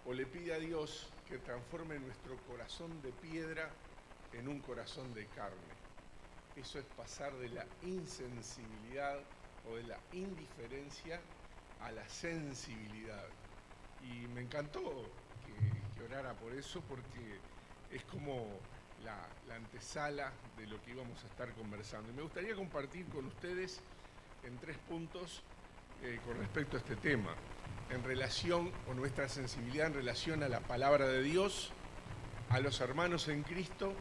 o le pide a Dios que transforme nuestro corazón de piedra en un corazón de carne. Eso es pasar de la insensibilidad o de la indiferencia a la sensibilidad. Y me encantó que orara por eso, porque es como la antesala de lo que íbamos a estar conversando. Y me gustaría compartir con ustedes en 3 puntos con respecto a este tema, en relación, o nuestra sensibilidad en relación a la palabra de Dios, a los hermanos en Cristo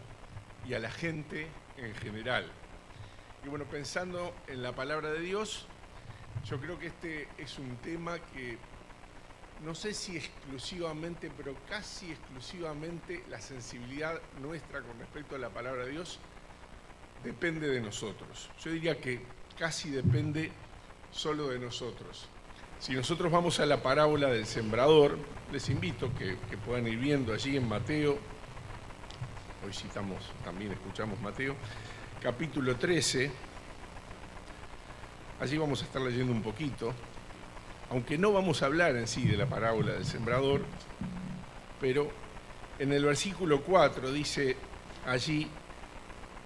y a la gente en general. Y bueno, pensando en la palabra de Dios, yo creo que este es un tema que no sé si exclusivamente, pero casi exclusivamente la sensibilidad nuestra con respecto a la palabra de Dios depende de nosotros. Yo diría que casi depende solo de nosotros. Si nosotros vamos a la parábola del sembrador, les invito que puedan ir viendo allí en Mateo, hoy citamos, también escuchamos Mateo, capítulo 13, allí vamos a estar leyendo un poquito, aunque no vamos a hablar en sí de la parábola del sembrador, pero en el versículo 4 dice allí,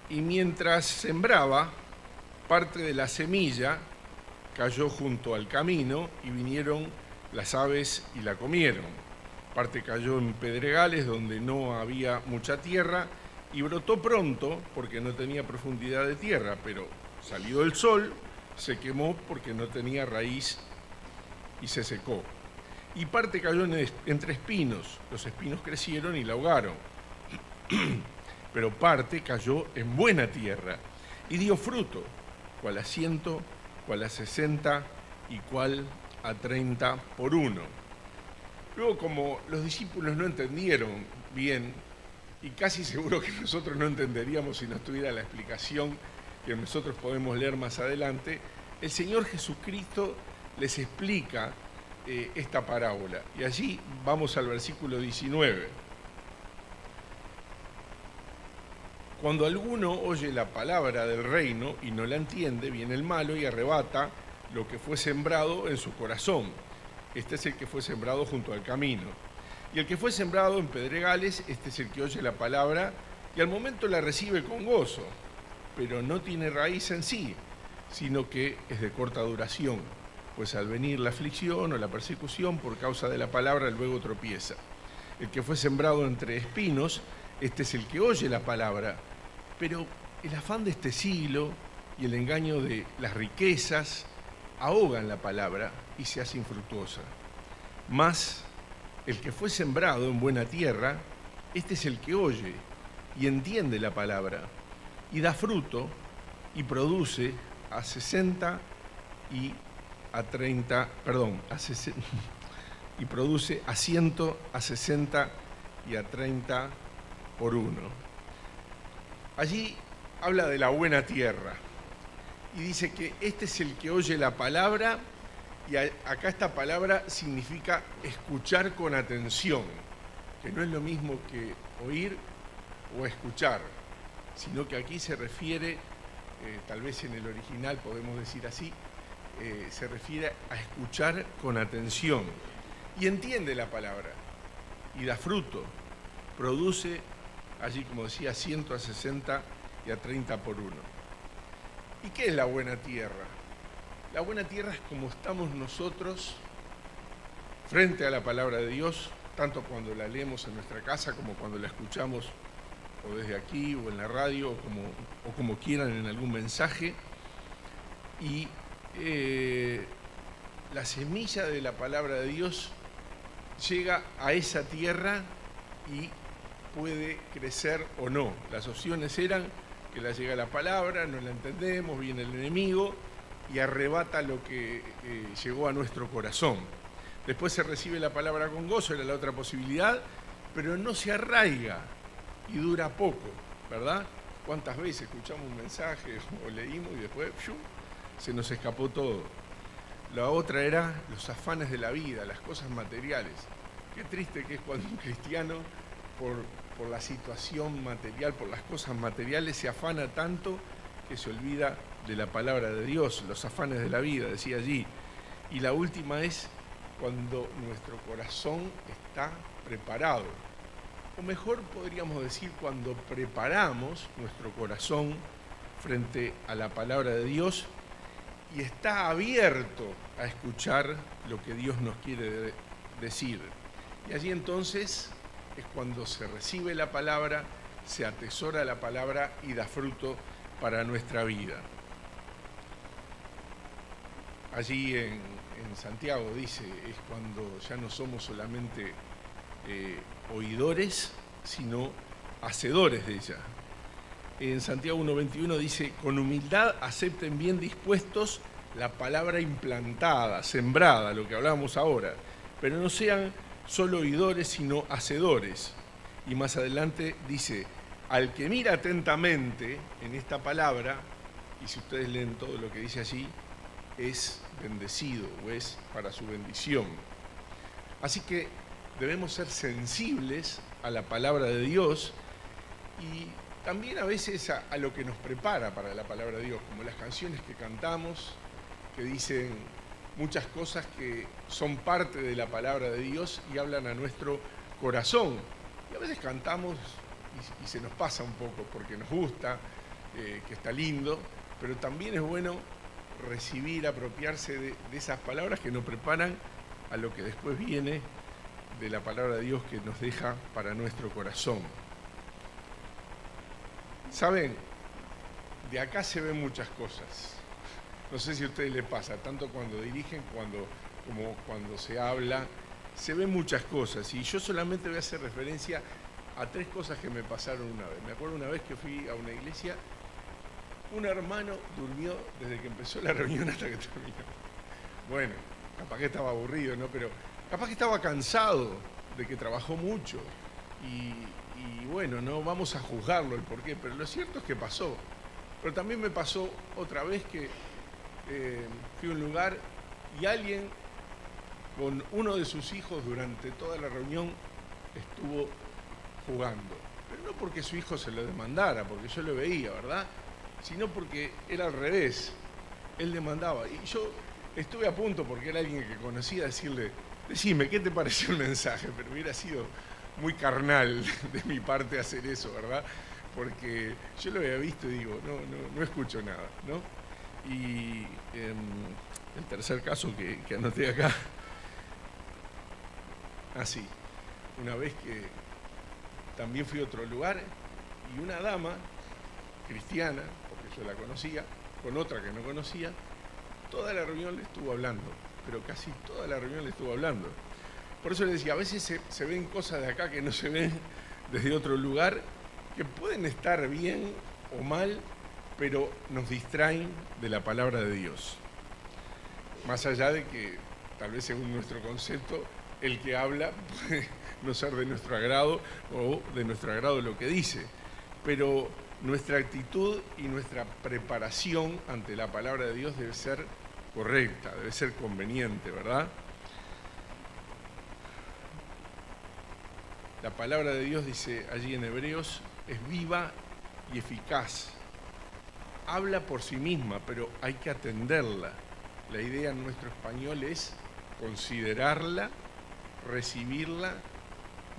y mientras sembraba, parte de la semilla cayó junto al camino y vinieron las aves y la comieron. Parte cayó en pedregales donde no había mucha tierra y brotó pronto porque no tenía profundidad de tierra, pero salido el sol se quemó porque no tenía raíz y se secó. Y parte cayó entre espinos, los espinos crecieron y la ahogaron. Pero parte cayó en buena tierra y dio fruto, cual a 100, cual a 60 y cual a 30 por 1. Luego, como los discípulos no entendieron bien, y casi seguro que nosotros no entenderíamos si no estuviera la explicación que nosotros podemos leer más adelante, el Señor Jesucristo les explica esta parábola. Y allí vamos al versículo 19. Cuando alguno oye la palabra del reino y no la entiende, viene el malo y arrebata lo que fue sembrado en su corazón. Este es el que fue sembrado junto al camino. Y el que fue sembrado en pedregales, este es el que oye la palabra y al momento la recibe con gozo, pero no tiene raíz en sí, sino que es de corta duración, pues al venir la aflicción o la persecución por causa de la palabra luego tropieza. El que fue sembrado entre espinos, este es el que oye la palabra, pero el afán de este siglo y el engaño de las riquezas ahogan la palabra y se hace infructuosa. Mas el que fue sembrado en buena tierra, este es el que oye y entiende la palabra y da fruto y produce a 60 y a 30, y produce a 100, a 60 y a 30 por 1. Allí habla de la buena tierra y dice que este es el que oye la palabra, y acá esta palabra significa escuchar con atención, que no es lo mismo que oír o escuchar, sino que aquí se refiere, tal vez en el original podemos decir así, se refiere a escuchar con atención y entiende la palabra y da fruto, produce allí, como decía, 100, a 60 y a 30 por 1. ¿Y qué es la buena tierra? La buena tierra es como estamos nosotros frente a la palabra de Dios, tanto cuando la leemos en nuestra casa como cuando la escuchamos o desde aquí o en la radio o como quieran en algún mensaje. Y la semilla de la palabra de Dios llega a esa tierra y puede crecer o no. Las opciones eran que la llega la palabra, no la entendemos, viene el enemigo y arrebata lo que llegó a nuestro corazón. Después se recibe la palabra con gozo, era la otra posibilidad, pero no se arraiga y dura poco, ¿verdad? ¿Cuántas veces escuchamos un mensaje o leímos y después ¡shum!, se nos escapó todo? La otra era los afanes de la vida, las cosas materiales. Qué triste que es cuando un cristiano, por la situación material, por las cosas materiales, se afana tanto que se olvida de la palabra de Dios, los afanes de la vida, decía allí. Y la última es cuando nuestro corazón está preparado. O mejor podríamos decir, cuando preparamos nuestro corazón frente a la palabra de Dios y está abierto a escuchar lo que Dios nos quiere decir. Y allí entonces es cuando se recibe la palabra, se atesora la palabra y da fruto para nuestra vida. Allí en Santiago dice, es cuando ya no somos solamente oidores, sino hacedores de ella. En Santiago 1:21 dice, con humildad acepten bien dispuestos la palabra implantada, sembrada, lo que hablábamos ahora, pero no sean solo oidores, sino hacedores. Y más adelante dice, al que mira atentamente en esta palabra, y si ustedes leen todo lo que dice allí, es bendecido o es para su bendición. Así que debemos ser sensibles a la palabra de Dios y también a veces a lo que nos prepara para la palabra de Dios, como las canciones que cantamos, que dicen muchas cosas que son parte de la palabra de Dios y hablan a nuestro corazón. Y a veces cantamos y se nos pasa un poco porque nos gusta, que está lindo, pero también es bueno recibir, apropiarse de esas palabras que nos preparan a lo que después viene de la palabra de Dios que nos deja para nuestro corazón. ¿Saben? De acá se ven muchas cosas. No sé si a ustedes les pasa, tanto cuando dirigen como cuando se habla, se ven muchas cosas. Y yo solamente voy a hacer referencia a 3 cosas que me pasaron una vez. Me acuerdo una vez que fui a una iglesia, un hermano durmió desde que empezó la reunión hasta que terminó. Bueno, capaz que estaba aburrido, ¿no? Pero capaz que estaba cansado de que trabajó mucho. Y bueno, no vamos a juzgarlo el porqué, pero lo cierto es que pasó. Pero también me pasó otra vez que fui a un lugar y alguien con uno de sus hijos durante toda la reunión estuvo jugando. Pero no porque su hijo se lo demandara, porque yo lo veía, ¿verdad? Sino porque era al revés. Él demandaba. Y yo estuve a punto, porque era alguien que conocía, decirle, decime, ¿qué te pareció el mensaje? Pero hubiera sido muy carnal de mi parte hacer eso, ¿verdad? Porque yo lo había visto y digo, no escucho nada, ¿no? Y el tercer caso que anoté acá, así, una vez que también fui a otro lugar y una dama cristiana, porque yo la conocía, con otra que no conocía, toda la reunión le estuvo hablando, pero casi toda la reunión le estuvo hablando. Por eso les decía, a veces se ven cosas de acá que no se ven desde otro lugar, que pueden estar bien o mal, pero nos distraen de la palabra de Dios. Más allá de que, tal vez según nuestro concepto, el que habla puede no ser de nuestro agrado o de nuestro agrado lo que dice, pero nuestra actitud y nuestra preparación ante la palabra de Dios debe ser correcta, debe ser conveniente, ¿verdad? La palabra de Dios, dice allí en Hebreos, es viva y eficaz. Habla por sí misma, pero hay que atenderla. La idea en nuestro español es considerarla, recibirla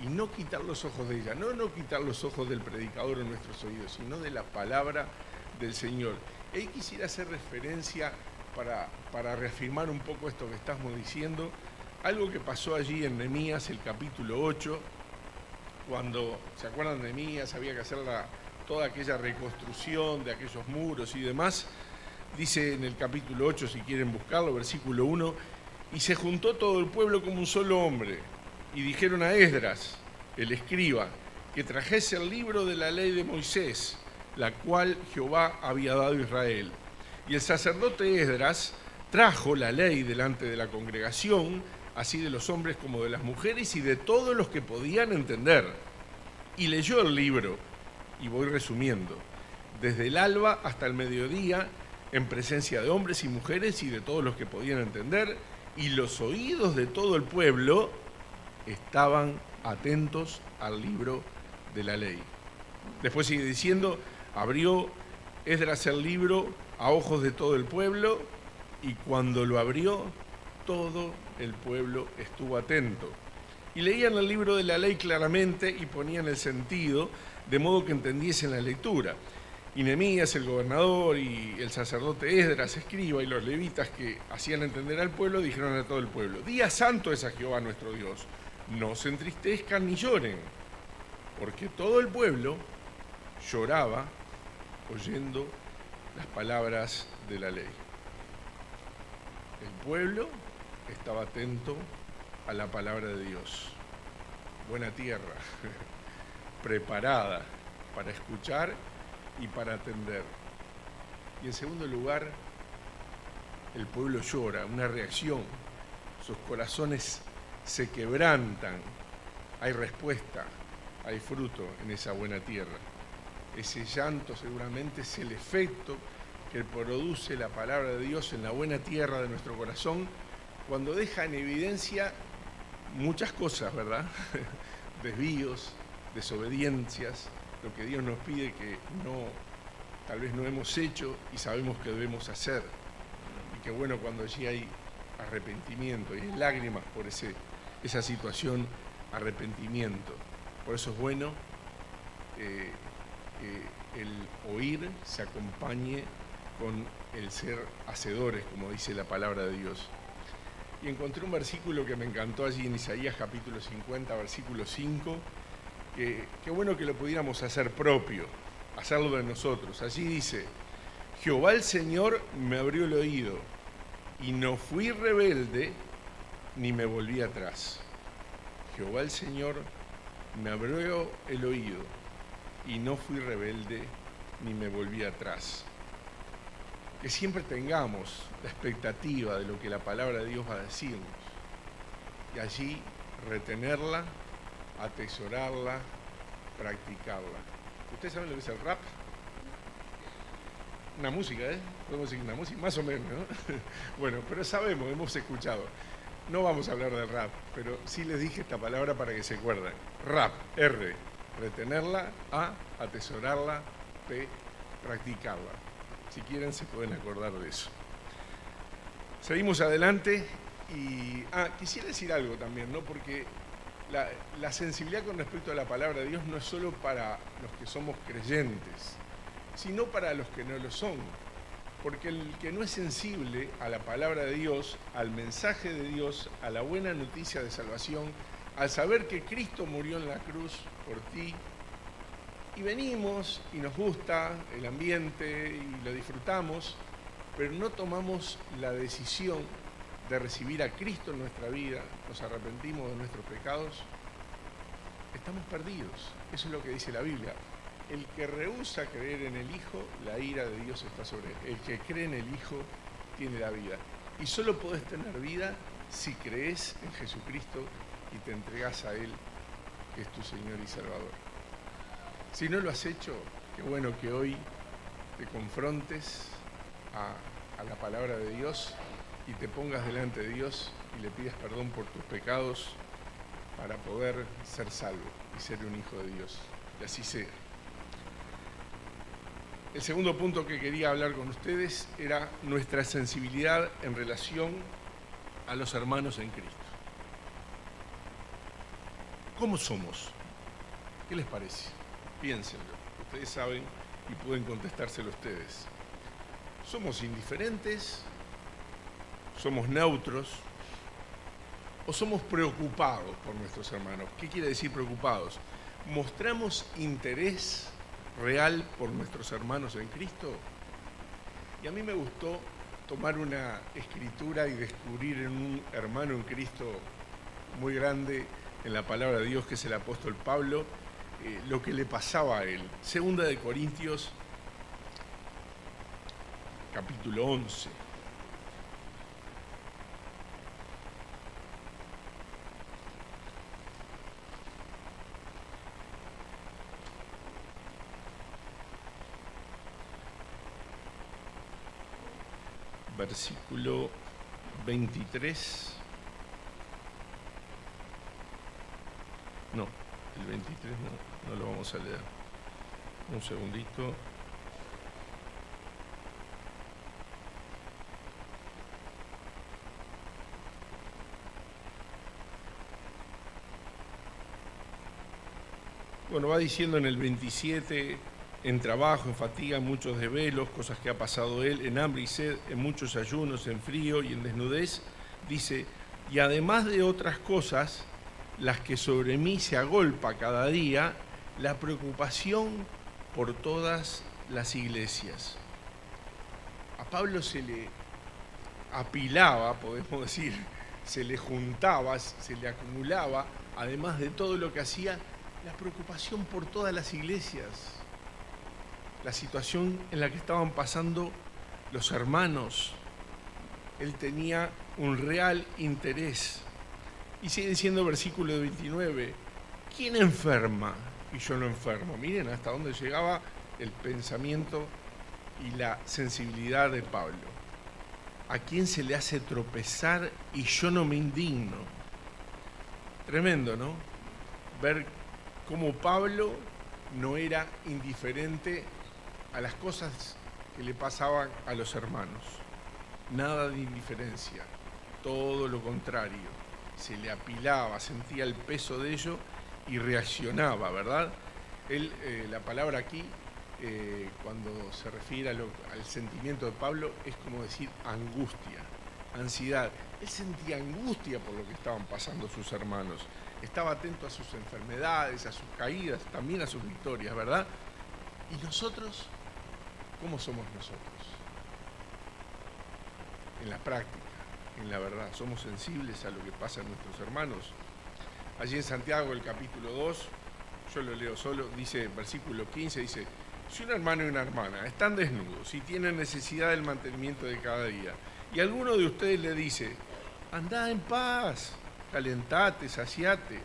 y no quitar los ojos de ella. No quitar los ojos del predicador en nuestros oídos, sino de la palabra del Señor. Y ahí quisiera hacer referencia para reafirmar un poco esto que estamos diciendo, algo que pasó allí en Nehemías, el capítulo 8, cuando, ¿se acuerdan de Nehemías? Había que hacer toda aquella reconstrucción de aquellos muros y demás. Dice en el capítulo 8, si quieren buscarlo, versículo 1, y se juntó todo el pueblo como un solo hombre, y dijeron a Esdras, el escriba, que trajese el libro de la ley de Moisés, la cual Jehová había dado a Israel. Y el sacerdote Esdras trajo la ley delante de la congregación, así de los hombres como de las mujeres y de todos los que podían entender. Y leyó el libro, y voy resumiendo, desde el alba hasta el mediodía, en presencia de hombres y mujeres y de todos los que podían entender, y los oídos de todo el pueblo estaban atentos al libro de la ley. Después sigue diciendo, abrió Esdras el libro a ojos de todo el pueblo, y cuando lo abrió, todo el pueblo estuvo atento. Y leían el libro de la ley claramente y ponían el sentido, de modo que entendiesen la lectura. Y Nehemías, el gobernador, y el sacerdote Esdras, escriba, y los levitas que hacían entender al pueblo, dijeron a todo el pueblo: Día santo es a Jehová nuestro Dios, no se entristezcan ni lloren, porque todo el pueblo lloraba oyendo las palabras de la ley. El pueblo estaba atento a la palabra de Dios. Buena tierra, preparada para escuchar y para atender. Y en segundo lugar, el pueblo llora, una reacción. Sus corazones se quebrantan. Hay respuesta, hay fruto en esa buena tierra. Ese llanto seguramente es el efecto que produce la palabra de Dios en la buena tierra de nuestro corazón, cuando deja en evidencia muchas cosas, ¿verdad? Desvíos, desobediencias, lo que Dios nos pide que tal vez no hemos hecho y sabemos que debemos hacer. Y qué bueno cuando allí hay arrepentimiento y hay lágrimas por esa situación, arrepentimiento. Por eso es bueno que el oír se acompañe con el ser hacedores, como dice la palabra de Dios. Y encontré un versículo que me encantó allí en Isaías capítulo 50, versículo 5, que qué bueno que lo pudiéramos hacer propio, hacerlo de nosotros. Allí dice: Jehová el Señor me abrió el oído, y no fui rebelde, ni me volví atrás. Jehová el Señor me abrió el oído, y no fui rebelde, ni me volví atrás. Que siempre tengamos la expectativa de lo que la palabra de Dios va a decirnos, y allí retenerla, atesorarla, practicarla. ¿Ustedes saben lo que es el rap? Una música, ¿eh? Podemos decir una música, más o menos, ¿no? Bueno, pero sabemos, hemos escuchado. No vamos a hablar del rap, pero sí les dije esta palabra para que se acuerden. Rap, R, retenerla, A, atesorarla, P, practicarla. Si quieren se pueden acordar de eso. Seguimos adelante y quisiera decir algo también, ¿no? Porque la sensibilidad con respecto a la palabra de Dios no es solo para los que somos creyentes, sino para los que no lo son. Porque el que no es sensible a la palabra de Dios, al mensaje de Dios, a la buena noticia de salvación, al saber que Cristo murió en la cruz por ti, y venimos y nos gusta el ambiente y lo disfrutamos, pero no tomamos la decisión de recibir a Cristo en nuestra vida, nos arrepentimos de nuestros pecados, estamos perdidos. Eso es lo que dice la Biblia. El que rehúsa creer en el Hijo, la ira de Dios está sobre él. El que cree en el Hijo tiene la vida. Y solo podés tener vida si crees en Jesucristo y te entregás a Él, que es tu Señor y Salvador. Si no lo has hecho, qué bueno que hoy te confrontes a la palabra de Dios y te pongas delante de Dios y le pidas perdón por tus pecados para poder ser salvo y ser un hijo de Dios. Y así sea. El segundo punto que quería hablar con ustedes era nuestra sensibilidad en relación a los hermanos en Cristo. ¿Cómo somos? ¿Qué les parece? Piénsenlo. Ustedes saben y pueden contestárselo ustedes. ¿Somos indiferentes? ¿Somos neutros? ¿O somos preocupados por nuestros hermanos? ¿Qué quiere decir preocupados? ¿Mostramos interés real por nuestros hermanos en Cristo? Y a mí me gustó tomar una escritura y descubrir en un hermano en Cristo muy grande en la palabra de Dios, que es el apóstol Pablo, lo que le pasaba a él. Segunda de Corintios, capítulo 11. Versículo 23. No, el 23 no lo vamos a leer. Un segundito. Bueno, va diciendo en el 27, en trabajo, en fatiga, en muchos desvelos, cosas que ha pasado él, en hambre y sed, en muchos ayunos, en frío y en desnudez, dice, y además de otras cosas, las que sobre mí se agolpa cada día, la preocupación por todas las iglesias. A Pablo se le apilaba, podemos decir, se le juntaba, se le acumulaba, además de todo lo que hacía, la preocupación por todas las iglesias, la situación en la que estaban pasando los hermanos. Él tenía un real interés. Y sigue diciendo versículo 29, ¿quién enferma y yo no enfermo? Miren hasta dónde llegaba el pensamiento y la sensibilidad de Pablo. ¿A quién se le hace tropezar y yo no me indigno? Tremendo, ¿no? Ver cómo Pablo no era indiferente a las cosas que le pasaban a los hermanos. Nada de indiferencia, todo lo contrario. Se le apilaba, sentía el peso de ello y reaccionaba, ¿verdad? Él, la palabra aquí, cuando se refiere al sentimiento de Pablo, es como decir angustia, ansiedad. Él sentía angustia por lo que estaban pasando sus hermanos. Estaba atento a sus enfermedades, a sus caídas, también a sus victorias, ¿verdad? ¿Y nosotros? ¿Cómo somos nosotros? En la práctica, en la verdad, ¿somos sensibles a lo que pasa a nuestros hermanos? Allí en Santiago, el capítulo 2, yo lo leo solo, dice, versículo 15, dice, si un hermano y una hermana están desnudos y tienen necesidad del mantenimiento de cada día, y alguno de ustedes le dice, andá en paz, calentate, saciate,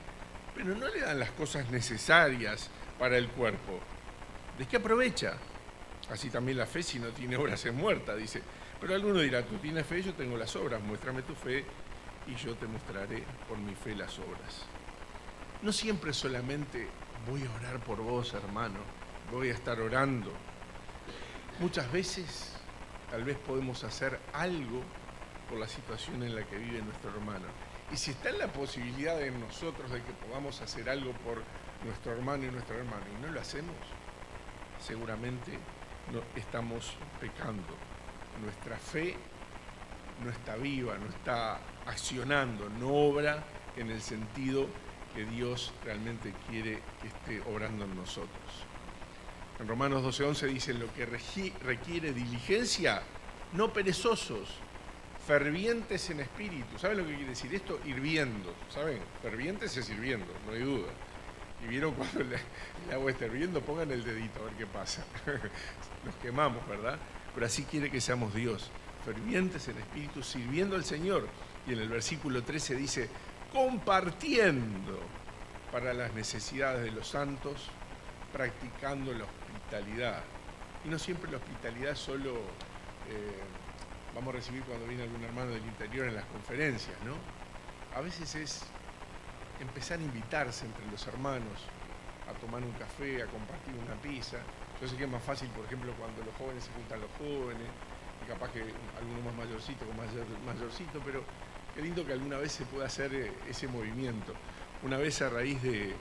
pero no le dan las cosas necesarias para el cuerpo, ¿de qué aprovecha? Así también la fe, si no tiene obras, es muerta, dice. Pero alguno dirá, tú tienes fe, yo tengo las obras, muéstrame tu fe y yo te mostraré por mi fe las obras. No siempre solamente voy a orar por vos, hermano, voy a estar orando. Muchas veces, tal vez podemos hacer algo por la situación en la que vive nuestro hermano. Y si está en la posibilidad de nosotros de que podamos hacer algo por nuestro hermano y nuestra hermana y no lo hacemos, seguramente no estamos pecando. Nuestra fe no está viva, no está accionando, no obra en el sentido que Dios realmente quiere que esté obrando en nosotros. En Romanos 12:11 dice, lo que requiere diligencia, no perezosos, fervientes en espíritu. ¿Saben lo que quiere decir esto? Hirviendo, ¿saben? Fervientes es hirviendo, no hay duda. Y vieron cuando el agua está hirviendo, pongan el dedito a ver qué pasa. Nos quemamos, ¿verdad? Pero así quiere que seamos Dios, fervientes en espíritu, sirviendo al Señor. Y en el versículo 13 dice, compartiendo para las necesidades de los santos, practicando la hospitalidad. Y no siempre la hospitalidad solo vamos a recibir cuando viene algún hermano del interior en las conferencias, ¿no? A veces es empezar a invitarse entre los hermanos a tomar un café, a compartir una pizza. Yo sé que es más fácil, por ejemplo, cuando los jóvenes se juntan los jóvenes, y capaz que alguno más mayorcito con mayorcito, pero qué lindo que alguna vez se pueda hacer ese movimiento. Una vez a raíz de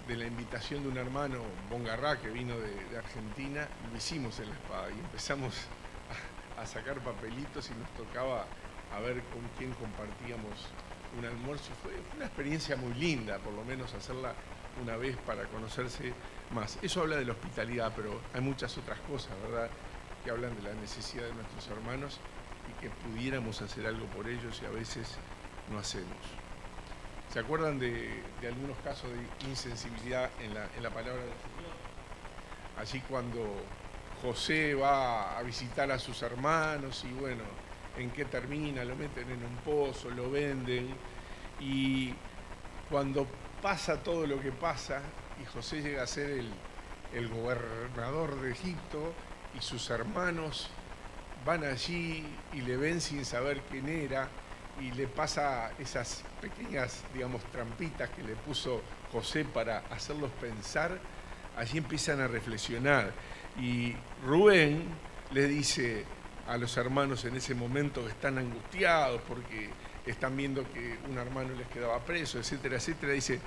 la invitación de un hermano, Bongarrá, que vino de Argentina, lo hicimos en La Espada y empezamos a sacar papelitos y nos tocaba a ver con quién compartíamos un almuerzo. Fue una experiencia muy linda, por lo menos hacerla una vez para conocerse más. Eso habla de la hospitalidad, pero hay muchas otras cosas, ¿verdad?, que hablan de la necesidad de nuestros hermanos y que pudiéramos hacer algo por ellos y a veces no hacemos. ¿Se acuerdan de algunos casos de insensibilidad en la palabra del Señor? Allí cuando José va a visitar a sus hermanos y bueno, ¿en qué termina? Lo meten en un pozo, lo venden y cuando pasa todo lo que pasa y José llega a ser el gobernador de Egipto y sus hermanos van allí y le ven sin saber quién era y le pasa esas pequeñas, digamos, trampitas que le puso José para hacerlos pensar, allí empiezan a reflexionar y Rubén le dice a los hermanos en ese momento que están angustiados porque están viendo que un hermano les quedaba preso, etcétera, etcétera, dice,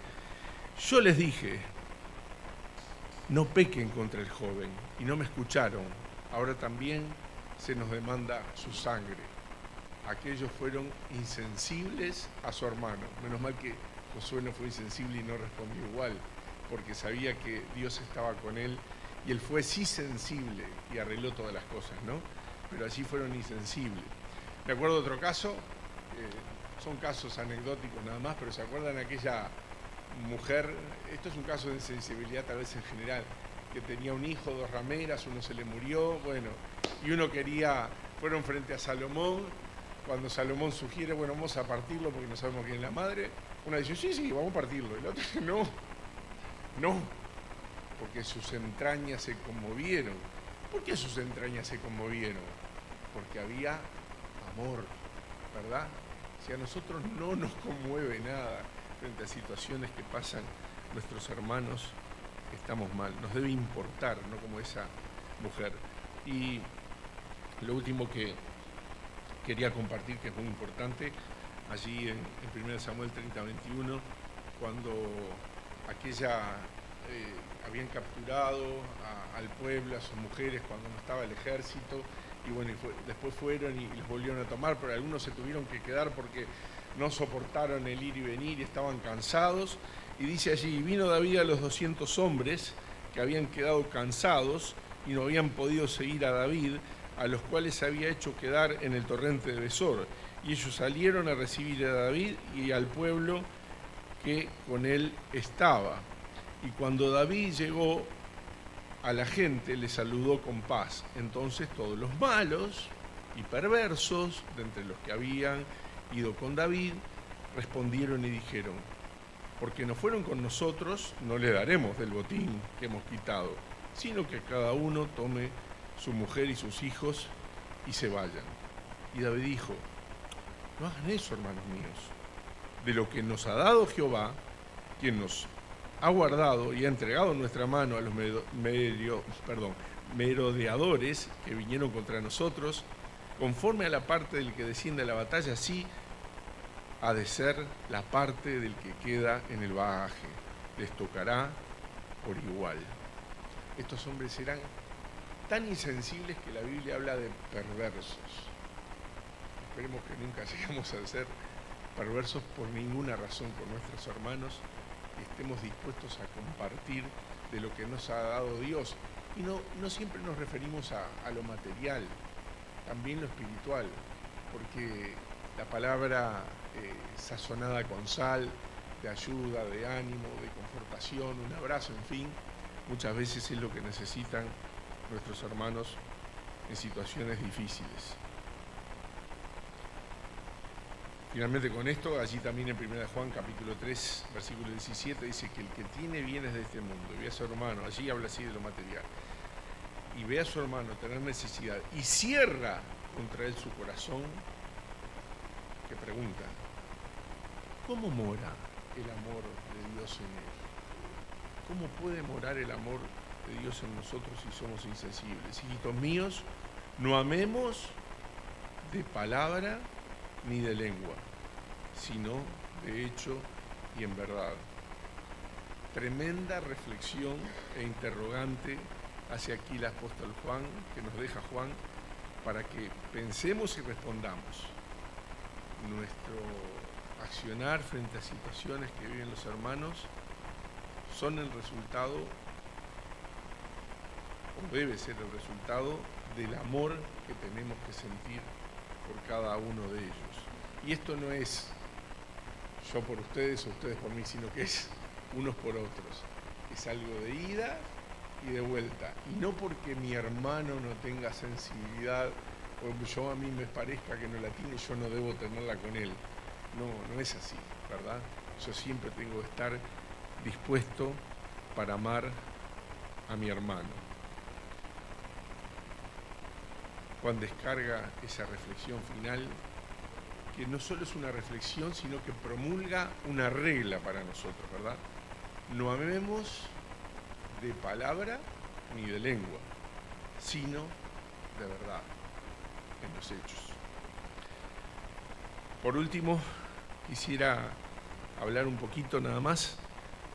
Yo les dije, no pequen contra el joven, y no me escucharon. Ahora también se nos demanda su sangre. Aquellos fueron insensibles a su hermano. Menos mal que Josué no fue insensible y no respondió igual, porque sabía que Dios estaba con él, y él fue sí sensible y arregló todas las cosas, ¿no? Pero allí fueron insensibles. Me acuerdo de otro caso, son casos anecdóticos nada más, pero ¿se acuerdan aquella mujer? Esto es un caso de insensibilidad tal vez en general, que tenía un hijo, 2 rameras, uno se le murió, bueno, y uno quería, fueron frente a Salomón, cuando Salomón sugiere, bueno, vamos a partirlo porque no sabemos quién es la madre, una dice, sí, vamos a partirlo, y la otra dice, no, porque sus entrañas se conmovieron. ¿Por qué sus entrañas se conmovieron? Porque había amor, ¿verdad? Si a nosotros no nos conmueve nada frente a situaciones que pasan nuestros hermanos, estamos mal. Nos debe importar, no como esa mujer. Y lo último que quería compartir, que es muy importante, allí en 1 Samuel 30:21, cuando habían capturado al pueblo, a sus mujeres, cuando no estaba el ejército, y bueno, después fueron y los volvieron a tomar, pero algunos se tuvieron que quedar porque no soportaron el ir y venir y estaban cansados. Y dice allí, vino David a los 200 hombres que habían quedado cansados y no habían podido seguir a David, a los cuales había hecho quedar en el torrente de Besor. Y ellos salieron a recibir a David y al pueblo que con él estaba. Y cuando David llegó a la gente, le saludó con paz. Entonces todos los malos y perversos, de entre los que habían ido con David, respondieron y dijeron, porque no fueron con nosotros, no le daremos del botín que hemos quitado, sino que cada uno tome su mujer y sus hijos y se vayan. Y David dijo, no hagan eso, hermanos míos. De lo que nos ha dado Jehová, quien nos ha guardado y ha entregado en nuestra mano a los merodeadores que vinieron contra nosotros, conforme a la parte del que desciende a la batalla, así ha de ser la parte del que queda en el bagaje. Les tocará por igual. Estos hombres eran tan insensibles que la Biblia habla de perversos. Esperemos que nunca lleguemos a ser perversos por ninguna razón con nuestros hermanos y estemos dispuestos a compartir de lo que nos ha dado Dios. Y no siempre nos referimos a lo material, también lo espiritual, porque la palabra sazonada con sal, de ayuda, de ánimo, de confortación, un abrazo, en fin, muchas veces es lo que necesitan nuestros hermanos en situaciones difíciles. Finalmente con esto, allí también en 1 Juan capítulo 3, versículo 17, dice que el que tiene bienes de este mundo y ve a su hermano, allí habla así de lo material, y ve a su hermano tener necesidad y cierra contra él su corazón, que pregunta, ¿cómo mora el amor de Dios en él? ¿Cómo puede morar el amor de Dios en nosotros si somos insensibles? Hijitos míos, no amemos de palabra ni de lengua, sino de hecho y en verdad. Tremenda reflexión e interrogante hacia aquí el apóstol Juan, que nos deja Juan, para que pensemos y respondamos. Nuestro accionar frente a situaciones que viven los hermanos son el resultado, o debe ser el resultado, del amor que tenemos que sentir por cada uno de ellos. Y esto no es yo por ustedes o ustedes por mí, sino que es unos por otros. Es algo de ida y de vuelta. Y no porque mi hermano no tenga sensibilidad o yo a mí me parezca que no la tiene, yo no debo tenerla con él. No es así, ¿verdad? Yo siempre tengo que estar dispuesto para amar a mi hermano. Juan descarga esa reflexión final, que no solo es una reflexión, sino que promulga una regla para nosotros, ¿verdad? No amemos de palabra ni de lengua, sino de verdad, en los hechos. Por último, quisiera hablar un poquito nada más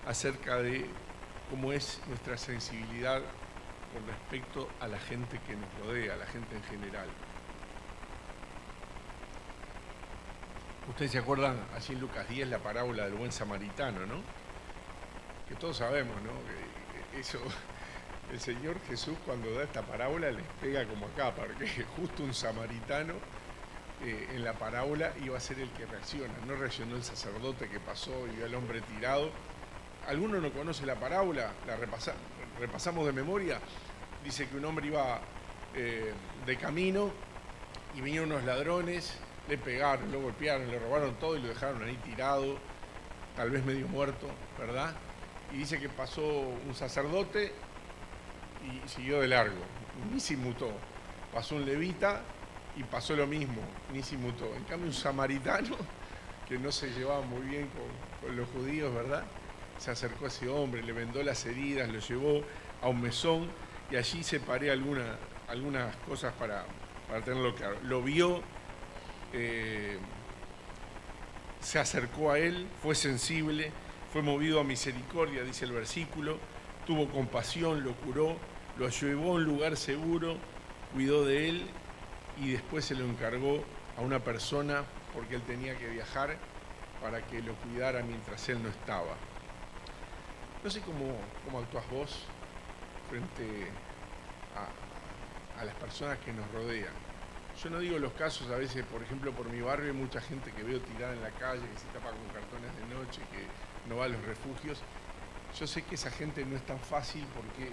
acerca de cómo es nuestra sensibilidad con respecto a la gente que nos rodea, a la gente en general. Ustedes se acuerdan allí en Lucas 10 la parábola del buen samaritano, ¿no? Que todos sabemos, ¿no? Que eso, el Señor Jesús cuando da esta parábola les pega como acá, porque justo un samaritano en la parábola iba a ser el que reacciona. No reaccionó el sacerdote que pasó y vio al hombre tirado. ¿Alguno no conoce la parábola? La repasamos de memoria. Dice que un hombre iba de camino y vinieron unos ladrones, le pegaron, lo golpearon, le robaron todo y lo dejaron ahí tirado, tal vez medio muerto, ¿verdad? Y dice que pasó un sacerdote y siguió de largo, ni se inmutó. Pasó un levita y pasó lo mismo, ni se inmutó. En cambio un samaritano, que no se llevaba muy bien con los judíos, ¿verdad? Se acercó a ese hombre, le vendó las heridas, lo llevó a un mesón y allí separé algunas cosas para tenerlo claro. Lo vio, se acercó a él, fue sensible, fue movido a misericordia, dice el versículo, tuvo compasión, lo curó, lo llevó a un lugar seguro, cuidó de él y después se lo encargó a una persona porque él tenía que viajar para que lo cuidara mientras él no estaba. No sé cómo actúas vos frente a las personas que nos rodean. Yo no digo los casos, a veces, por ejemplo, por mi barrio hay mucha gente que veo tirada en la calle, que se tapa con cartones de noche, que no va a los refugios. Yo sé que esa gente no es tan fácil porque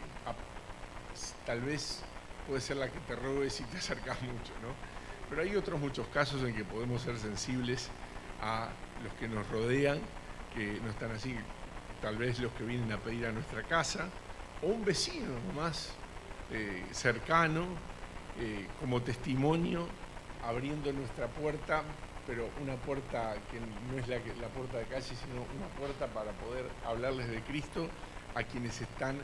tal vez puede ser la que te robe si te acercas mucho, ¿no? Pero hay otros muchos casos en que podemos ser sensibles a los que nos rodean, que no están así, tal vez los que vienen a pedir a nuestra casa, o un vecino más cercano, como testimonio, abriendo nuestra puerta, pero una puerta que no es la puerta de calle, sino una puerta para poder hablarles de Cristo a quienes están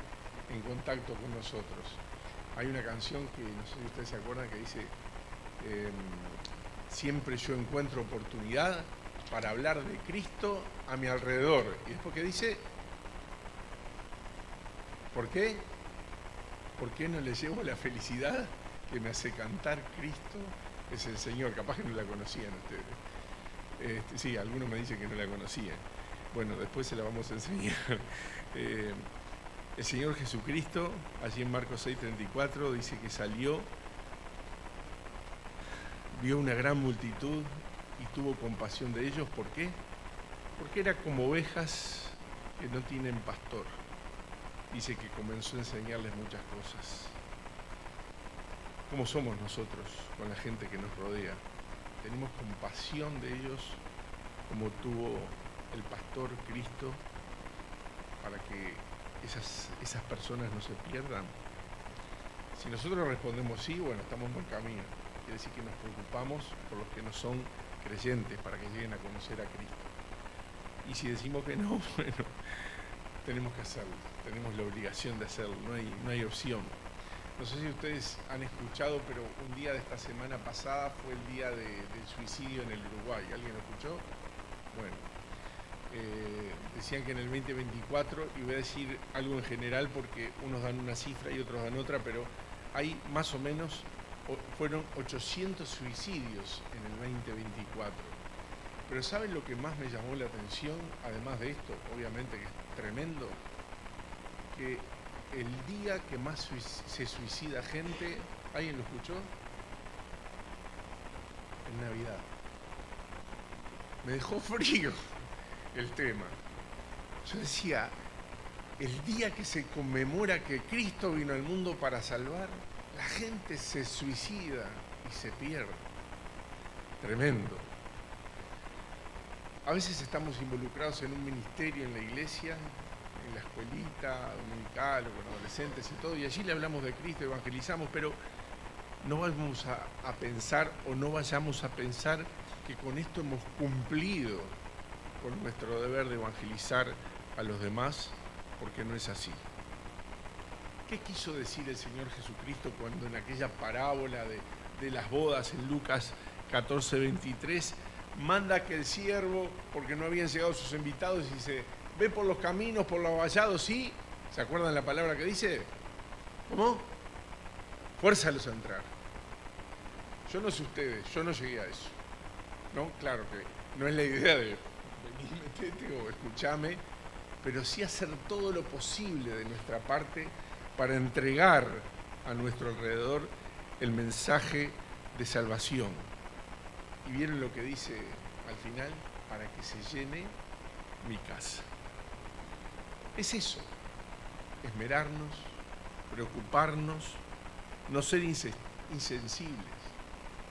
en contacto con nosotros. Hay una canción que no sé si ustedes se acuerdan que dice siempre yo encuentro oportunidad para hablar de Cristo a mi alrededor. Y después que dice, ¿por qué? ¿Por qué no le llevo la felicidad que me hace cantar Cristo es el Señor? Capaz que no la conocían ustedes. Sí, algunos me dicen que no la conocían. Bueno, después se la vamos a enseñar. El Señor Jesucristo, allí en Marcos 6:34, dice que salió, vio una gran multitud y tuvo compasión de ellos. ¿Por qué? Porque era como ovejas que no tienen pastor. Dice que comenzó a enseñarles muchas cosas. ¿Cómo somos nosotros con la gente que nos rodea? ¿Tenemos compasión de ellos como tuvo el pastor Cristo para que esas personas no se pierdan? Si nosotros respondemos sí, bueno, estamos en buen camino. Quiere decir que nos preocupamos por los que no son creyentes para que lleguen a conocer a Cristo. Y si decimos que no, bueno, tenemos que hacerlo, tenemos la obligación de hacerlo, no hay opción. No sé si ustedes han escuchado, pero un día de esta semana pasada fue el día del suicidio en el Uruguay. ¿Alguien lo escuchó? Bueno, decían que en el 2024, y voy a decir algo en general porque unos dan una cifra y otros dan otra, pero hay más o menos, fueron 800 suicidios en el 2024. Pero ¿saben lo que más me llamó la atención? Además de esto, obviamente que es tremendo, que el día que más se suicida gente, ¿alguien lo escuchó? En Navidad. Me dejó frío el tema. Yo decía, el día que se conmemora que Cristo vino al mundo para salvar, la gente se suicida y se pierde. Tremendo. A veces estamos involucrados en un ministerio en la iglesia, en la escuelita dominical o con adolescentes y todo, y allí le hablamos de Cristo, evangelizamos, pero no vamos a pensar o no vayamos a pensar que con esto hemos cumplido con nuestro deber de evangelizar a los demás, porque no es así. ¿Qué quiso decir el Señor Jesucristo cuando en aquella parábola de las bodas en Lucas 14:23 manda que el siervo, porque no habían llegado sus invitados, y dice, ve por los caminos, por los vallados, ¿sí? ¿Se acuerdan la palabra que dice? ¿Cómo? Fuérzalos a entrar. Yo no sé ustedes, yo no llegué a eso. No, claro que no es la idea de vení, metete o escuchame, pero sí hacer todo lo posible de nuestra parte para entregar a nuestro alrededor el mensaje de salvación. Y vieron lo que dice al final, para que se llene mi casa. Es eso, esmerarnos, preocuparnos, no ser insensibles,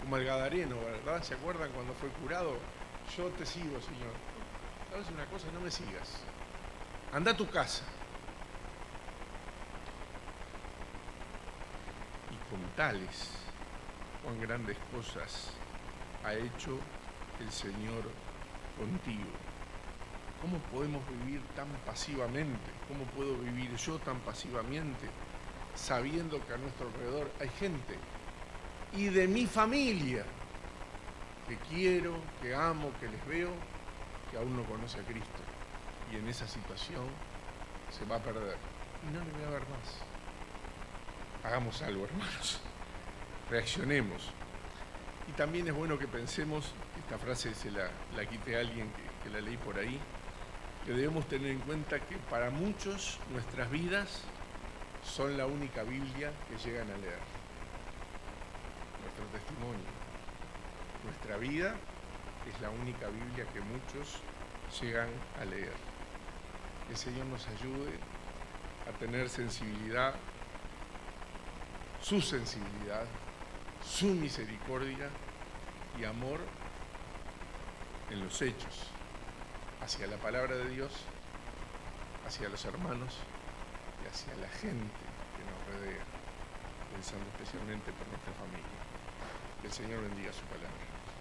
como el gadareno, ¿verdad? ¿Se acuerdan cuando fue curado? Yo te sigo, Señor. ¿Sabes una cosa? No me sigas. Anda a tu casa. Y contales cuán grandes cosas ha hecho el Señor contigo. ¿Cómo podemos vivir tan pasivamente? ¿Cómo puedo vivir yo tan pasivamente sabiendo que a nuestro alrededor hay gente y de mi familia que quiero, que amo, que les veo, que aún no conoce a Cristo? Y en esa situación se va a perder y no le voy a ver más. Hagamos algo, hermanos. Reaccionemos. Y también es bueno que pensemos, esta frase se la quité a alguien que la leí por ahí, que debemos tener en cuenta que para muchos nuestras vidas son la única Biblia que llegan a leer. Nuestro testimonio, nuestra vida es la única Biblia que muchos llegan a leer. Que el Señor nos ayude a tener sensibilidad, su misericordia y amor en los hechos, hacia la palabra de Dios, hacia los hermanos y hacia la gente que nos rodea, pensando especialmente por nuestra familia. Que el Señor bendiga su palabra.